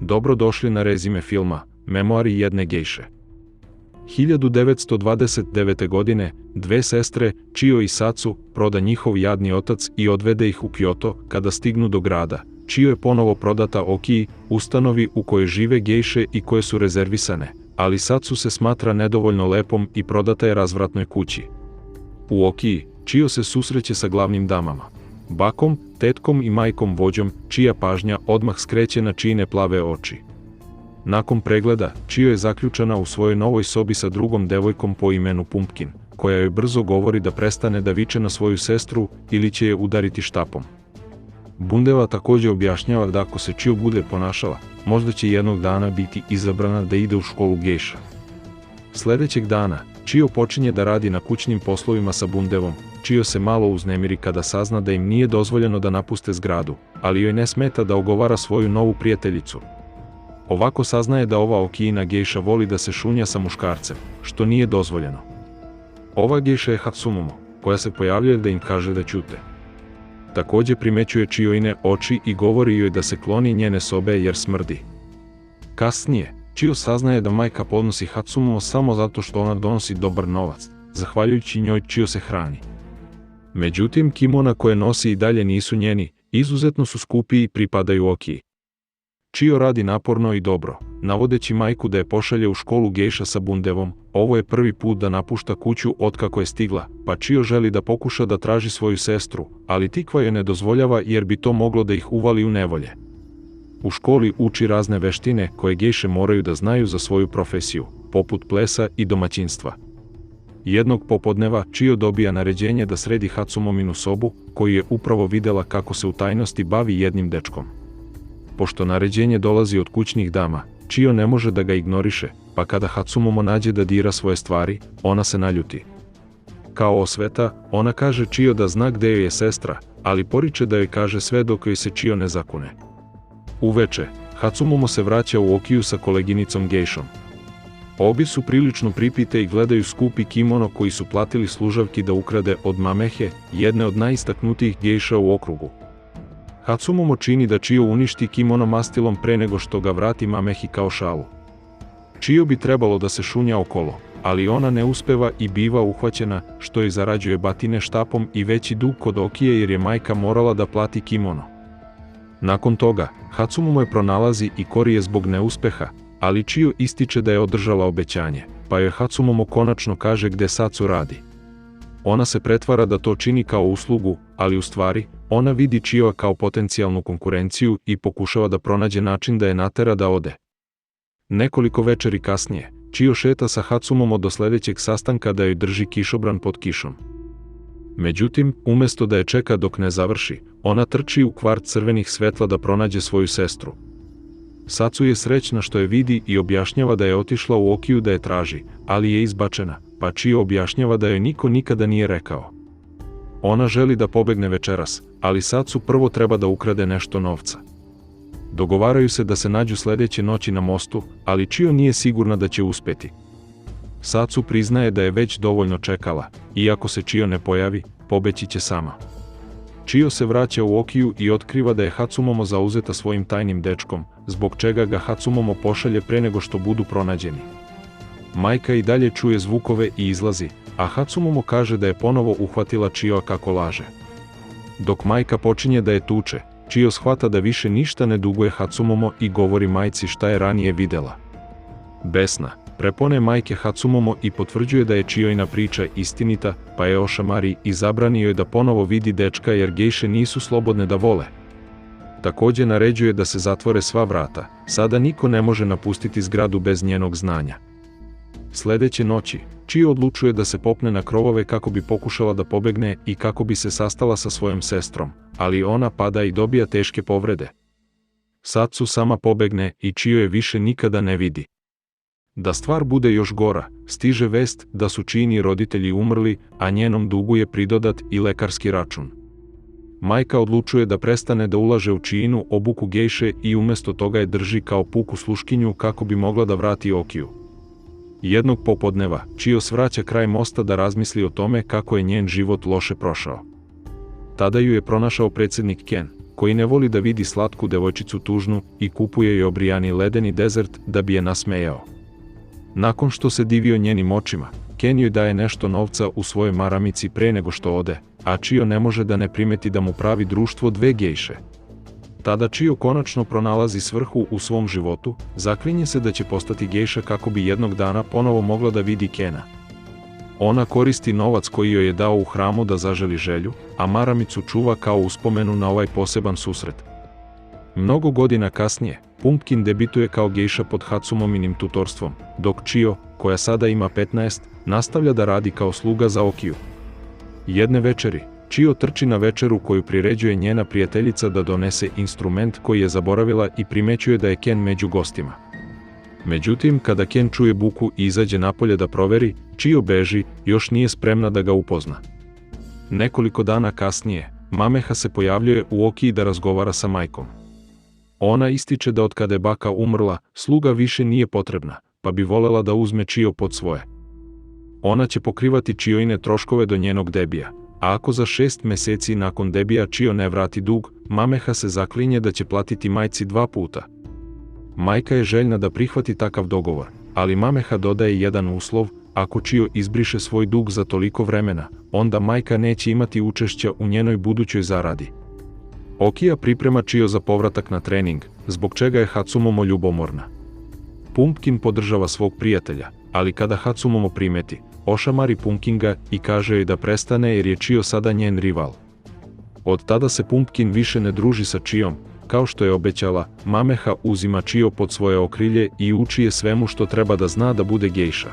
Dobro došli na rezime filma Memoari jedne gejše. 1929. godine dve sestre, Chio i Satsu, proda njihov jadni otac i odvede ih u Kyoto. Kada stignu do grada, Chio je ponovo prodata Okiji, ustanovi u kojoj žive gejše i koje su rezervisane, ali Satsu se smatra nedovoljno lepom i prodata je razvratnoj kući. U Okiji, Chio se susreće sa glavnim damama, bakom, tetkom i majkom vođom, čija pažnja odmah skreće na Chiine plave oči. Nakon pregleda, Chio je zaključana u svojoj novoj sobi sa drugom devojkom po imenu Pumpkin, koja joj brzo govori da prestane da viče na svoju sestru ili će je udariti štapom. Bundeva također objašnjava da ako se Chio bude ponašala, možda će jednog dana biti izabrana da ide u školu gejša. Sljedećeg dana, Chio počinje da radi na kućnim poslovima sa Bundevom. Chio se malo uznemiri kada sazna da im nije dozvoljeno da napuste zgradu, ali joj ne smeta da ogovara svoju novu prijateljicu. Ovako saznaje da ova Okijina gejša voli da se šunja sa muškarcem, što nije dozvoljeno. Ova gejša je Hatsumomo, koja se pojavljuje da im kaže da ćute. Također primećuje Chioine oči i govori joj da se kloni njene sobe jer smrdi. Kasnije, Chio saznaje da majka podnosi Hatsumomo samo zato što ona donosi dobar novac, zahvaljujući njoj Chio se hrani. Međutim, kimona koje nosi i dalje nisu njeni, izuzetno su skupi i pripadaju Okiji. Chio radi naporno i dobro, navodeći majku da je pošalje u školu gejša sa Bundevom. Ovo je prvi put da napušta kuću otkako je stigla, pa Chio želi da pokuša da traži svoju sestru, ali tikva joj ne dozvoljava jer bi to moglo da ih uvali u nevolje. U školi uči razne veštine koje gejše moraju da znaju za svoju profesiju, poput plesa i domaćinstva. Jednog popodneva Chio dobija naređenje da sredi Hatsumominu sobu, koju je upravo videla kako se u tajnosti bavi jednim dečkom. Pošto naređenje dolazi od kućnih dama, Chio ne može da ga ignoriše, pa kada Hatsumomo nađe da dira svoje stvari, ona se naljuti. Kao osveta, ona kaže Chio da zna gde joj je sestra, ali poriče da joj kaže sve dok joj se Chio ne zakune. Uveče, Hatsumomo se vraća u Okiju sa koleginicom gejšom. Obi su prilično pripite i gledaju skupi kimono koji su platili služavki da ukrade od Mamehe, jedne od najistaknutijih gejša u okrugu. Hatsumomo čini da Chio uništi kimono mastilom pre nego što ga vrati Mamehi kao šalu. Chio bi trebalo da se šunja okolo, ali ona ne uspeva i biva uhvaćena, što joj zarađuje batine štapom i veći dug kod Okije jer je majka morala da plati kimono. Nakon toga, Hatsumomo je pronalazi i kori je zbog neuspeha, ali Chio ističe da je održala obećanje, pa joj Hatsumomo konačno kaže gde Satsu radi. Ona se pretvara da to čini kao uslugu, ali u stvari, ona vidi Chioa kao potencijalnu konkurenciju i pokušava da pronađe način da je natera da ode. Nekoliko večeri kasnije, Chio šeta sa Hatsumomo do sljedećeg sastanka da joj drži kišobran pod kišom. Međutim, umjesto da je čeka dok ne završi, ona trči u kvart crvenih svetla da pronađe svoju sestru. Satsu je srećna što je vidi i objašnjava da je otišla u Okiju da je traži, ali je izbačena, pa Chio objašnjava da joj niko nikada nije rekao. Ona želi da pobegne večeras, ali Satsu prvo treba da ukrade nešto novca. Dogovaraju se da se nađu sljedeće noći na mostu, ali Chio nije sigurna da će uspeti. Satsu priznaje da je već dovoljno čekala, i ako se Chio ne pojavi, pobeći će sama. Chio se vraća u Okiju i otkriva da je Hatsumomo zauzeta svojim tajnim dečkom, zbog čega ga Hatsumomo pošalje pre nego što budu pronađeni. Majka i dalje čuje zvukove i izlazi, a Hatsumomo kaže da je ponovo uhvatila Chioa kako laže. Dok majka počinje da je tuče, Chio shvata da više ništa ne duguje Hatsumomo i govori majci šta je ranije videla. Besna, prepone majke Hatsumomo i potvrđuje da je Chioina priča istinita, pa je ošamari i zabrani joj da ponovo vidi dečka jer gejše nisu slobodne da vole. Također naređuje da se zatvore sva vrata, sada niko ne može napustiti zgradu bez njenog znanja. Sljedeće noći, Chio odlučuje da se popne na krovove kako bi pokušala da pobegne i kako bi se sastala sa svojom sestrom, ali ona pada i dobija teške povrede. Satsu sama pobegne i Chio je više nikada ne vidi. Da stvar bude još gora, stiže vest da su Chiini roditelji umrli, a njenom dugu je pridodat i lekarski račun. Majka odlučuje da prestane da ulaže u Chiinu obuku gejše i umjesto toga je drži kao puku sluškinju kako bi mogla da vrati Okiju. Jednog popodneva, Chio svraća kraj mosta da razmisli o tome kako je njen život loše prošao. Tada ju je pronašao predsjednik Ken, koji ne voli da vidi slatku devojčicu tužnu i kupuje joj obrijani ledeni dezert da bi je nasmejao. Nakon što se divio njenim očima, Ken joj daje nešto novca u svojoj maramici pre nego što ode, a Chio ne može da ne primeti da mu pravi društvo dve gejše. Tada Chio konačno pronalazi svrhu u svom životu, zaklinje se da će postati gejša kako bi jednog dana ponovo mogla da vidi Kena. Ona koristi novac koji joj je dao u hramu da zaželi želju, a maramicu čuva kao uspomenu na ovaj poseban susret. Mnogo godina kasnije, Pumpkin debituje kao gejša pod Hatsumominim tutorstvom, dok Chio, koja sada ima 15, nastavlja da radi kao sluga za Okiju. Jedne večeri, Chio trči na večeru koju priređuje njena prijateljica da donese instrument koji je zaboravila i primećuje da je Ken među gostima. Međutim, kada Ken čuje buku i izađe napolje da proveri, Chio beži, još nije spremna da ga upozna. Nekoliko dana kasnije, Mameha se pojavljuje u Okiji da razgovara sa majkom. Ona ističe da od kada je baka umrla, sluga više nije potrebna, pa bi volela da uzme Chio pod svoje. Ona će pokrivati Chioine troškove do njenog debija, a ako za 6 meseci nakon debija Chio ne vrati dug, Mameha se zaklinje da će platiti majci 2 puta. Majka je željna da prihvati takav dogovor, ali Mameha dodaje jedan uslov: ako Chio izbriše svoj dug za toliko vremena, onda majka neće imati učešća u njenoj budućoj zaradi. Okija priprema Chio za povratak na trening, zbog čega je Hatsumomo ljubomorna. Pumpkin podržava svog prijatelja, ali kada Hatsumomo primeti, ošamari Pumpkinga i kaže joj da prestane jer je Chio sada njen rival. Od tada se Pumpkin više ne druži sa Chiom, kao što je obećala. Mameha uzima Chio pod svoje okrilje i uči je svemu što treba da zna da bude gejša.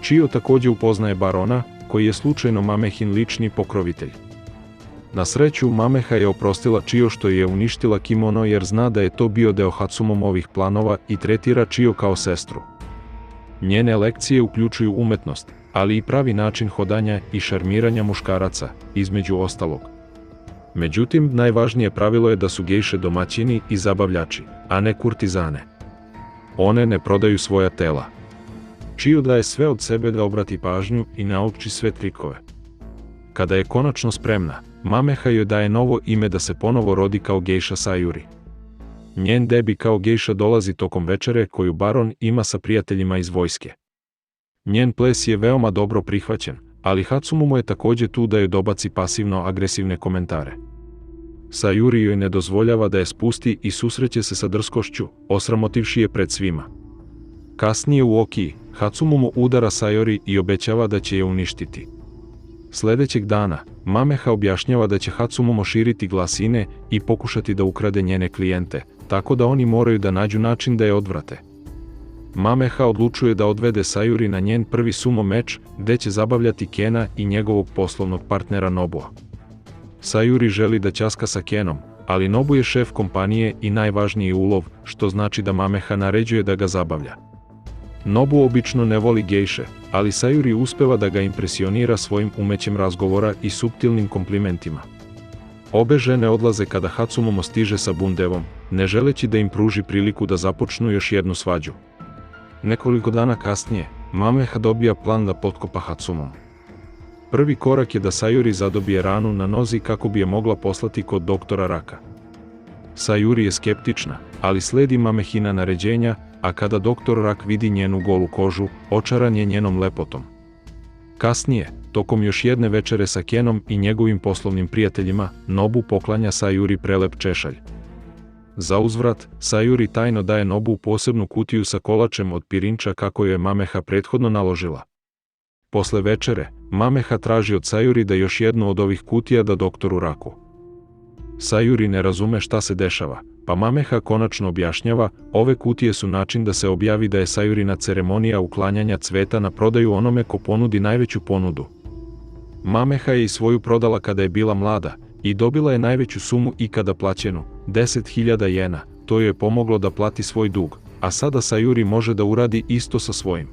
Chio također upoznaje Barona, koji je slučajno Mamehin lični pokrovitelj. Na sreću, Mameha je oprostila Chio što je uništila kimono jer zna da je to bio deo Hatsumomovih planova i tretira Chio kao sestru. Njene lekcije uključuju umetnost, ali i pravi način hodanja i šarmiranja muškaraca, između ostalog. Međutim, najvažnije pravilo je da su gejše domaćini i zabavljači, a ne kurtizane. One ne prodaju svoja tela. Chio daje sve od sebe da obrati pažnju i nauči sve trikove. Kada je konačno spremna, Mameha joj daje novo ime da se ponovo rodi kao gejša Sayuri. Njen debi kao gejša dolazi tokom večere koju Baron ima sa prijateljima iz vojske. Njen ples je veoma dobro prihvaćen, ali Hatsumomo je također tu da joj dobaci pasivno-agresivne komentare. Sayuri joj ne dozvoljava da je spusti i susreće se sa drskošću, osramotivši je pred svima. Kasnije u Okiji, Hatsumomo udara Sayuri i obećava da će je uništiti. Sljedećeg dana, Mameha objašnjava da će Hatsumomo širiti glasine i pokušati da ukrade njene klijente, tako da oni moraju da nađu način da je odvrate. Mameha odlučuje da odvede Sayuri na njen prvi sumo meč, gde će zabavljati Kena i njegovog poslovnog partnera Nobua. Sayuri želi da ćaska sa Kenom, ali Nobu je šef kompanije i najvažniji ulov, što znači da Mameha naređuje da ga zabavlja. Nobu obično ne voli gejše, ali Sayuri uspeva da ga impresionira svojim umećem razgovora i suptilnim komplimentima. Obe žene odlaze kada Hatsumomo stiže sa bundevom, ne želeći da im pruži priliku da započnu još jednu svađu. Nekoliko dana kasnije, Mameha dobija plan da potkopa Hatsumomo. Prvi korak je da Sayuri zadobije ranu na nozi kako bi je mogla poslati kod doktora Raka. Sayuri je skeptična, ali sledi Mamehina naređenja, a kada doktor Rak vidi njenu golu kožu, očaran je njenom lepotom. Kasnije, tokom još jedne večere sa Kenom i njegovim poslovnim prijateljima, Nobu poklanja Sayuri prelep češalj. Za uzvrat, Sayuri tajno daje Nobu posebnu kutiju sa kolačem od pirinča kako joj je Mameha prethodno naložila. Posle večere, Mameha traži od Sayuri da još jednu od ovih kutija da doktoru Raku. Sayuri ne razume šta se dešava, pa Mameha konačno objašnjava, ove kutije su način da se objavi da je Sayurina ceremonija uklanjanja cveta na prodaju onome ko ponudi najveću ponudu. Mameha je i svoju prodala kada je bila mlada i dobila je najveću sumu ikada plaćenu, 10.000 jena, to joj je pomoglo da plati svoj dug, a sada Sayuri može da uradi isto sa svojim.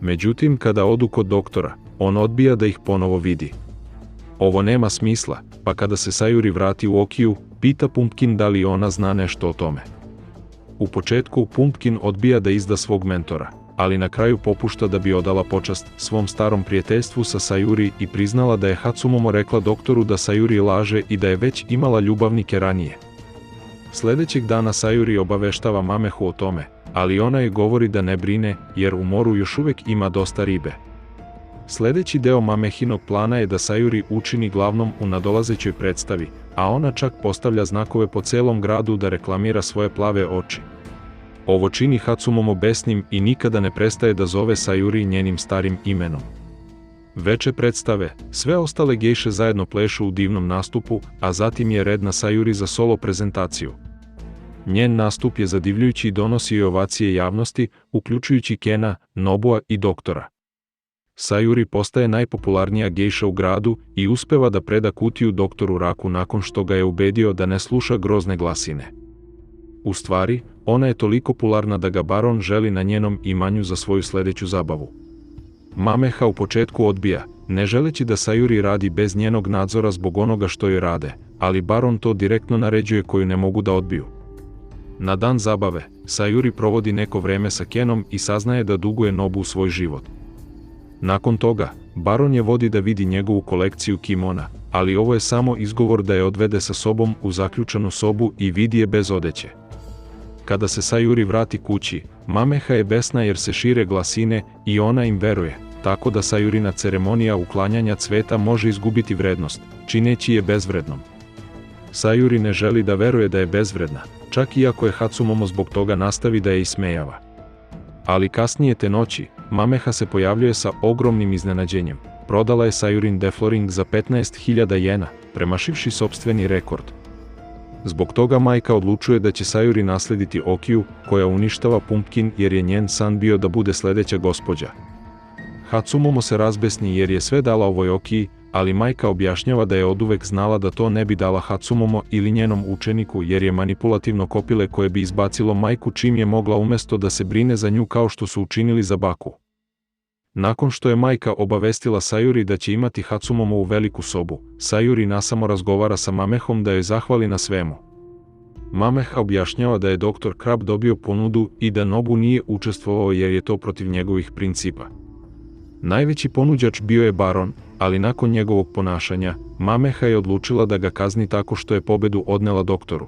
Međutim, kada odu kod doktora, on odbija da ih ponovo vidi. Ovo nema smisla, pa kada se Sayuri vrati u Okiju, pita Pumpkin da li ona zna nešto o tome. U početku Pumpkin odbija da izda svog mentora, ali na kraju popušta da bi odala počast svom starom prijateljstvu sa Sayuri i priznala da je Hatsumomo rekla doktoru da Sayuri laže i da je već imala ljubavnike ranije. Sljedećeg dana Sayuri obaveštava Mamehu o tome, ali ona joj govori da ne brine jer u moru još uvijek ima dosta ribe. Sljedeći deo Mamehinog plana je da Sayuri učini glavnom u nadolazećoj predstavi, a ona čak postavlja znakove po celom gradu da reklamira svoje plave oči. Ovo čini Hatsumomo besnim i nikada ne prestaje da zove Sayuri njenim starim imenom. Veče predstave, sve ostale gejše zajedno plešu u divnom nastupu, a zatim je red na Sayuri za solo prezentaciju. Njen nastup je zadivljujući i donosi ovacije javnosti, uključujući Kena, Nobua i doktora. Sayuri postaje najpopularnija gejša u gradu i uspeva da preda kutiju doktoru Raku nakon što ga je ubedio da ne sluša grozne glasine. U stvari, ona je toliko popularna da ga baron želi na njenom imanju za svoju sljedeću zabavu. Mameha u početku odbija, ne želeći da Sayuri radi bez njenog nadzora zbog onoga što joj rade, ali baron to direktno naređuje koju ne mogu da odbiju. Na dan zabave, Sayuri provodi neko vreme sa Kenom i saznaje da duguje Nobu svoj život. Nakon toga, baron je vodi da vidi njegovu kolekciju kimona, ali ovo je samo izgovor da je odvede sa sobom u zaključanu sobu i vidi je bez odeće. Kada se Sayuri vrati kući, Mameha je besna jer se šire glasine i ona im veruje, tako da Sayurina ceremonija uklanjanja cveta može izgubiti vrednost, čineći je bezvrednom. Sayuri ne želi da veruje da je bezvredna, čak i ako je Hatsumomo zbog toga nastavi da je ismejava. Ali kasnije te noći, Mameha se pojavljuje sa ogromnim iznenađenjem. Prodala je Sayurin defloring za 15.000 jena, premašivši sopstveni rekord. Zbog toga majka odlučuje da će Sayuri naslediti Okiju, koja uništava Pumpkin jer je njen san bio da bude sljedeća gospođa. Hatsumomo se razbesni jer je sve dala ovoj Okiji, ali majka objašnjava da je oduvek znala da to ne bi dala Hatsumomo ili njenom učeniku jer je manipulativno kopile koje bi izbacilo majku čim je mogla umjesto da se brine za nju kao što su učinili za baku. Nakon što je majka obavestila Sayuri da će imati Hatsumomo u veliku sobu, Sayuri nasamo razgovara sa Mamehom da joj zahvali na svemu. Mameha objašnjava da je dr. Crab dobio ponudu i da Nobu nije učestvovao jer je to protiv njegovih principa. Najveći ponuđač bio je baron, ali nakon njegovog ponašanja, Mameha je odlučila da ga kazni tako što je pobedu odnela doktoru.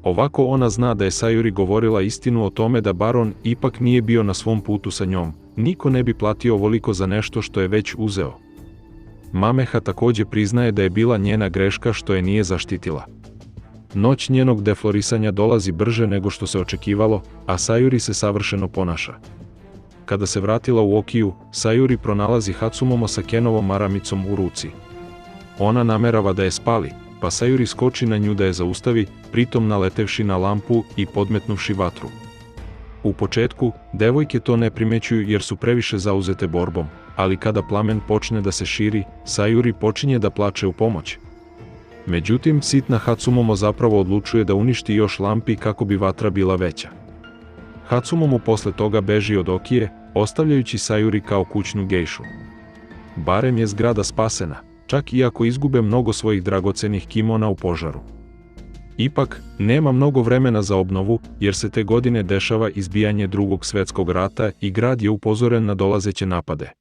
Ovako ona zna da je Sayuri govorila istinu o tome da baron ipak nije bio na svom putu sa njom, niko ne bi platio ovoliko za nešto što je već uzeo. Mameha također priznaje da je bila njena greška što je nije zaštitila. Noć njenog deflorisanja dolazi brže nego što se očekivalo, a Sayuri se savršeno ponaša. Kada se vratila u Okiju, Sayuri pronalazi Hatsumomo sa Kenovom maramicom u ruci. Ona namerava da je spali, pa Sayuri skoči na nju da je zaustavi, pritom naletevši na lampu i podmetnuvši vatru. U početku, devojke to ne primećuju jer su previše zauzete borbom, ali kada plamen počne da se širi, Sayuri počinje da plače u pomoć. Međutim, sitna Hatsumomo zapravo odlučuje da uništi još lampi kako bi vatra bila veća. Hatsumomo posle toga beži od Okije, ostavljajući Sayuri kao kućnu gejšu. Barem je zgrada spasena, čak i ako izgube mnogo svojih dragocenih kimona u požaru. Ipak, nema mnogo vremena za obnovu, jer se te godine dešava izbijanje Drugog svjetskog rata i grad je upozoren na dolazeće napade.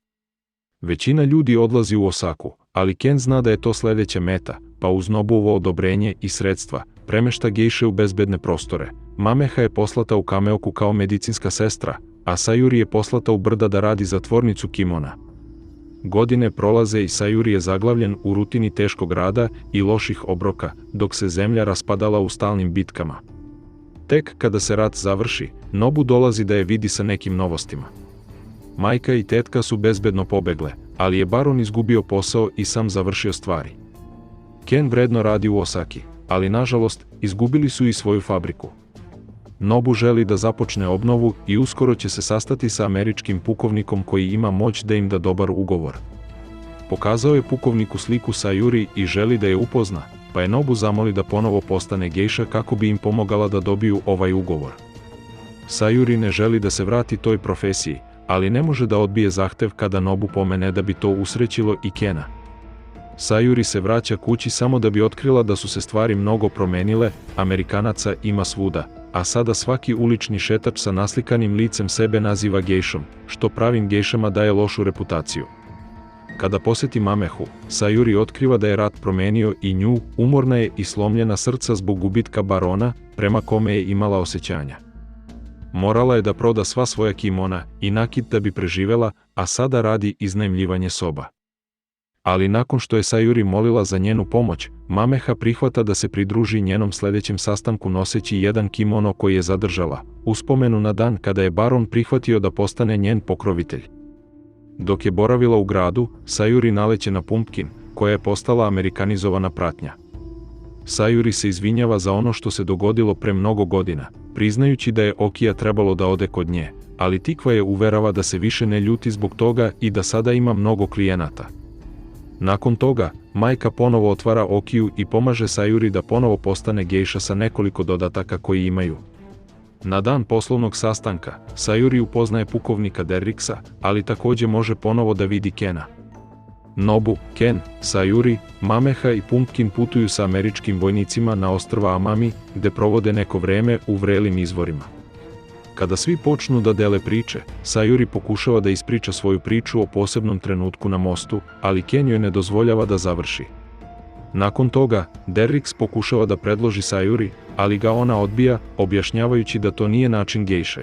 Većina ljudi odlazi u Osaku, ali Ken zna da je to sljedeća meta, pa uz Nobuovo odobrenje i sredstva, premešta gejše u bezbedne prostore. Mameha je poslata u Kameoku kao medicinska sestra, a Sayuri je poslata u brda da radi za tvornicu kimona. Godine prolaze i Sayuri je zaglavljen u rutini teškog rada i loših obroka, dok se zemlja raspadala u stalnim bitkama. Tek kada se rat završi, Nobu dolazi da je vidi sa nekim novostima. Majka i tetka su bezbedno pobegle, ali je baron izgubio posao i sam završio stvari. Ken vredno radi u Osaki, ali nažalost, izgubili su i svoju fabriku. Nobu želi da započne obnovu i uskoro će se sastati sa američkim pukovnikom koji ima moć da im da dobar ugovor. Pokazao je pukovniku sliku Sayuri i želi da je upozna, pa je Nobu zamoli da ponovo postane gejša kako bi im pomogala da dobiju ovaj ugovor. Sayuri ne želi da se vrati toj profesiji, ali ne može da odbije zahtev kada Nobu pomene da bi to usrećilo i Kena. Sayuri se vraća kući samo da bi otkrila da su se stvari mnogo promenile, Amerikanaca ima svuda, a sada svaki ulični šetač sa naslikanim licem sebe naziva gejšom, što pravim gejšama daje lošu reputaciju. Kada posjeti Mamehu, Sayuri otkriva da je rat promenio i nju, umorna je i slomljena srca zbog gubitka barona, prema kome je imala osjećanja. Morala je da proda sva svoja kimona i nakit da bi preživela, a sada radi iznajmljivanje soba. Ali nakon što je Sayuri molila za njenu pomoć, Mameha prihvata da se pridruži njenom sljedećem sastanku noseći jedan kimono koji je zadržala, uspomenu na dan kada je baron prihvatio da postane njen pokrovitelj. Dok je boravila u gradu, Sayuri naleće na Pumpkin, koja je postala amerikanizovana pratnja. Sayuri se izvinjava za ono što se dogodilo pre mnogo godina, priznajući da je Okija trebalo da ode kod nje, ali Tikva je uverava da se više ne ljuti zbog toga i da sada ima mnogo klijenata. Nakon toga, majka ponovo otvara Okiju i pomaže Sayuri da ponovo postane gejša sa nekoliko dodataka koji imaju. Na dan poslovnog sastanka, Sayuri upoznaje pukovnika Derricksa, ali također može ponovo da vidi Kena. Nobu, Ken, Sayuri, Mameha i Pumpkin putuju sa američkim vojnicima na ostrva Amami, gde provode neko vreme u vrelim izvorima. Kada svi počnu da dele priče, Sayuri pokušava da ispriča svoju priču o posebnom trenutku na mostu, ali Ken joj ne dozvoljava da završi. Nakon toga, Derricks pokušava da predloži Sayuri, ali ga ona odbija, objašnjavajući da to nije način gejše.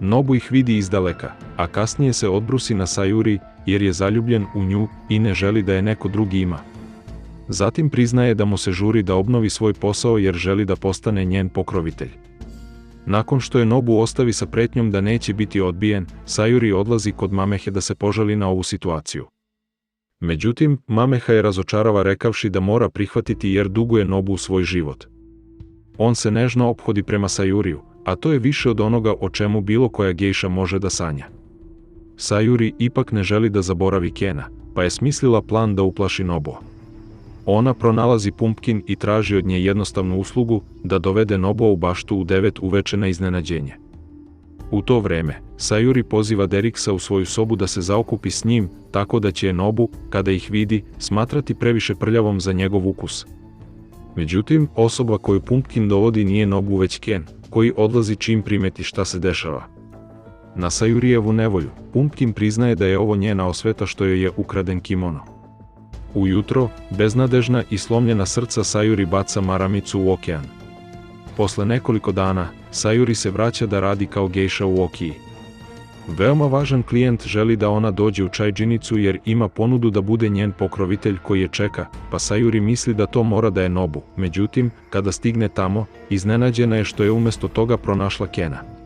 Nobu ih vidi izdaleka, a kasnije se odbrusi na Sayuri jer je zaljubljen u nju i ne želi da je neko drugi ima. Zatim priznaje da mu se žuri da obnovi svoj posao jer želi da postane njen pokrovitelj. Nakon što je Nobu ostavi sa pretnjom da neće biti odbijen, Sayuri odlazi kod Mamehe da se požali na ovu situaciju. Međutim, Mameha je razočarava rekavši da mora prihvatiti jer duguje Nobu svoj život. On se nežno ophodi prema Sayuriju, a to je više od onoga o čemu bilo koja gejša može da sanja. Sayuri ipak ne želi da zaboravi Kena, pa je smislila plan da uplaši Nobu. Ona pronalazi Pumpkin i traži od nje jednostavnu uslugu da dovede Nobu u baštu u 9 uveče na iznenađenje. U to vreme, Sayuri poziva Derricksa u svoju sobu da se zaokupi s njim, tako da će je Nobu, kada ih vidi, smatrati previše prljavom za njegov ukus. Međutim, osoba koju Pumpkin dovodi nije Nobu već Ken, koji odlazi čim primeti šta se dešava. Na Sayurijevu nevolju, Pumpkin priznaje da je ovo njena osveta što joj je ukraden kimono. Ujutro, beznadežna i slomljena srca Sayuri baca maramicu u okean. Posle nekoliko dana, Sayuri se vraća da radi kao gejša u Okiji. Veoma važan klijent želi da ona dođe u čajđinicu jer ima ponudu da bude njen pokrovitelj koji je čeka, pa Sayuri misli da to mora da je Nobu. Međutim, kada stigne tamo, iznenađena je što je umjesto toga pronašla Kena.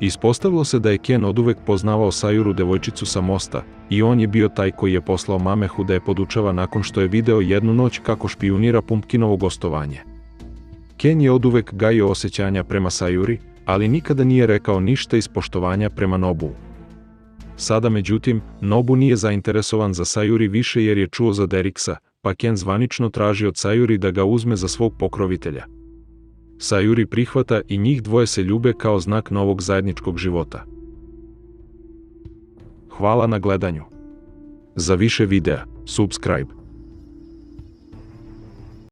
Ispostavilo se da je Ken oduvek poznavao Sayuru devojčicu sa mosta i on je bio taj koji je poslao Mamehu da je podučava nakon što je video jednu noć kako špijunira Pumpkinovo gostovanje. Ken je oduvek gajio osjećanja prema Sayuri, ali nikada nije rekao ništa iz poštovanja prema Nobu. Sada međutim, Nobu nije zainteresovan za Sayuri više jer je čuo za Derricksa, pa Ken zvanično traži od Sayuri da ga uzme za svog pokrovitelja. Sayuri prihvata i njih dvoje se ljube kao znak novog zajedničkog života. Hvala na gledanju. Za više videa, subscribe.